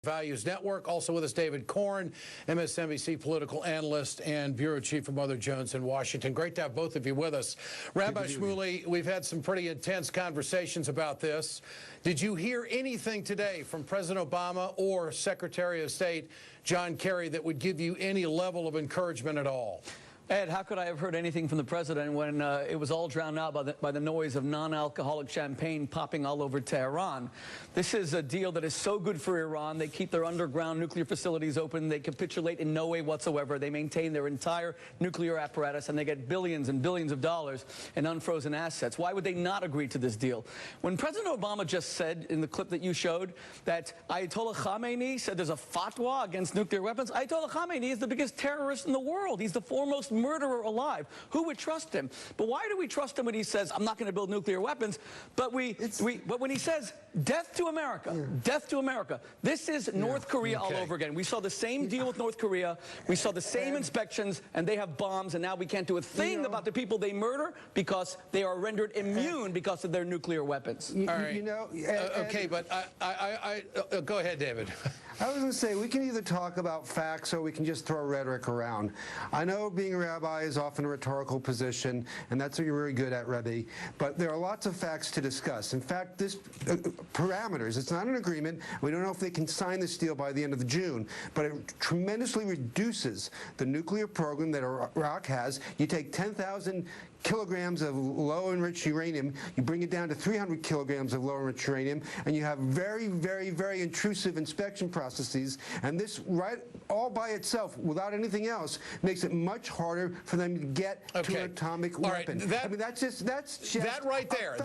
Values Network. Also with us, David Corn, MSNBC political analyst and bureau chief for Mother Jones in Washington. Great to have both of you with us. Rabbi Shmuley, we've had some pretty intense conversations about this. Did you hear anything today from President Obama or Secretary of State John Kerry that would give you any level of encouragement at all? Ed, how could I have heard anything from the president when it was all drowned out by the noise of non-alcoholic champagne popping all over Tehran? This is a deal that is so good for Iran. They keep their underground nuclear facilities open. They capitulate in no way whatsoever. They maintain their entire nuclear apparatus, and they get billions and billions of dollars in unfrozen assets. Why would they not agree to this deal? When President Obama just said in the clip that you showed that Ayatollah Khamenei said there's a fatwa against nuclear weapons, Ayatollah Khamenei is the biggest terrorist in the world. He's the foremost murderer alive. Who would trust him? But why do we trust him when he says, I'm not going to build nuclear weapons? But when he says, death to America, death to America, this is North Korea all over again. We saw the same deal with North Korea. We saw the same inspections, and they have bombs, and now we can't do a thing about the people they murder because they are rendered immune because of their nuclear weapons. All right. Okay, but go ahead, David. I was going to say, we can either talk about facts or we can just throw rhetoric around. I know being a rabbi is often a rhetorical position, and that's what you're very good at, Rebbe, but there are lots of facts to discuss. In fact, this parameters, it's not an agreement. We don't know if they can sign this deal by the end of June, but it tremendously reduces the nuclear program that Iraq has. You take 10,000 kilograms of low-enriched uranium, you bring it down to 300 kilograms of low-enriched uranium, and you have very, very, very intrusive inspection processes, and this all by itself, without anything else, makes it much harder for them to get to an atomic weapon. Right. I mean, that's just that right there.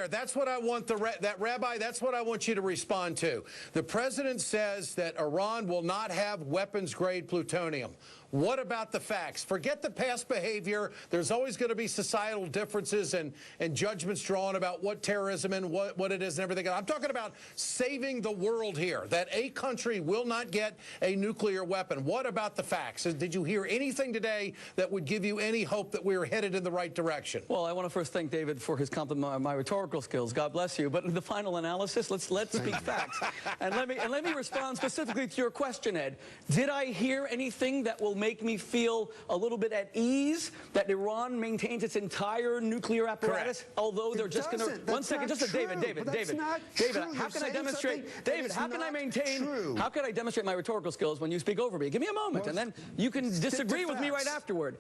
That's what I want Rabbi, that's what I want you to respond to. The president says that Iran will not have weapons-grade plutonium. What about the facts? Forget the past behavior. There's always going to be societal differences and judgments drawn about what terrorism and what it is and everything. I'm talking about saving the world here, that a country will not get a nuclear weapon. What about the facts? Did you hear anything today that would give you any hope that we're headed in the right direction? Well, I want to first thank David for his compliment on my rhetorical skills. God bless you. But in the final analysis, let's speak facts. And let me respond specifically to your question, Ed. Did I hear anything that will make me feel a little bit at ease that Iran maintains its entire nuclear apparatus? Correct. Although they're just going to... One second, just David, how can I demonstrate... David, how can I maintain... How can I demonstrate my rhetorical skills when you speak over me? Give me a moment, and then you can disagree with me right afterward.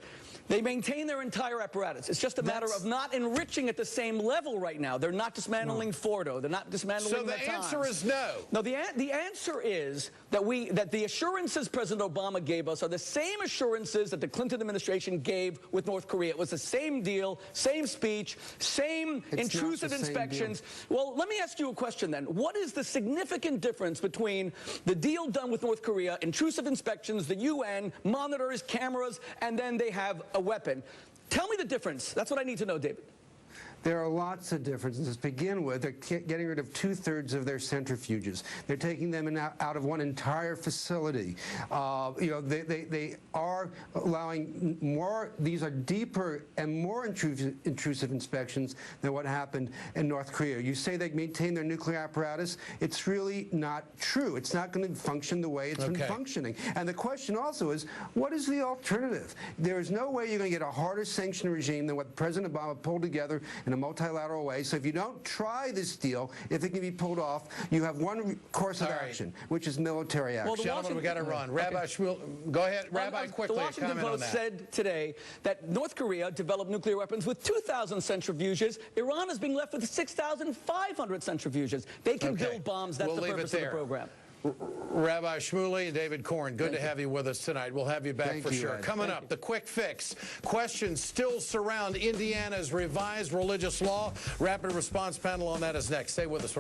They maintain their entire apparatus. It's just a matter of not enriching at the same level right now. They're not dismantling Fordo. They're not dismantling So the answer is no. No, the answer is that the assurances President Obama gave us are the same assurances that the Clinton administration gave with North Korea. It was the same deal, same speech, same intrusive inspections. Well, let me ask you a question then. What is the significant difference between the deal done with North Korea, intrusive inspections, the UN, monitors, cameras, and then they have a weapon? Tell me the difference. That's what I need to know, David. There are lots of differences. To begin with, they're getting rid of 2/3 of their centrifuges. They're taking them out of one entire facility. They are allowing more. These are deeper and more intrusive inspections than what happened in North Korea. You say they maintain their nuclear apparatus. It's really not true. It's not going to function the way it's been functioning. And the question also is, what is the alternative? There is no way you're going to get a harder sanction regime than what President Obama pulled together in a multilateral way. So if you don't try this deal, if it can be pulled off, you have one course of action, which is military action. Well, gentlemen, we got to run. Rabbi Shmuley, go ahead. Rabbi, quickly, the Washington comment on that. Post said today that North Korea developed nuclear weapons with 2,000 centrifuges. Iran is being left with 6,500 centrifuges. They can build bombs. That's the purpose of the program. Rabbi Shmuley and David Corn, good to have you with us tonight. We'll have you back for sure. Coming up, the quick fix. Questions still surround Indiana's revised religious law. Rapid response panel on that is next. Stay with us.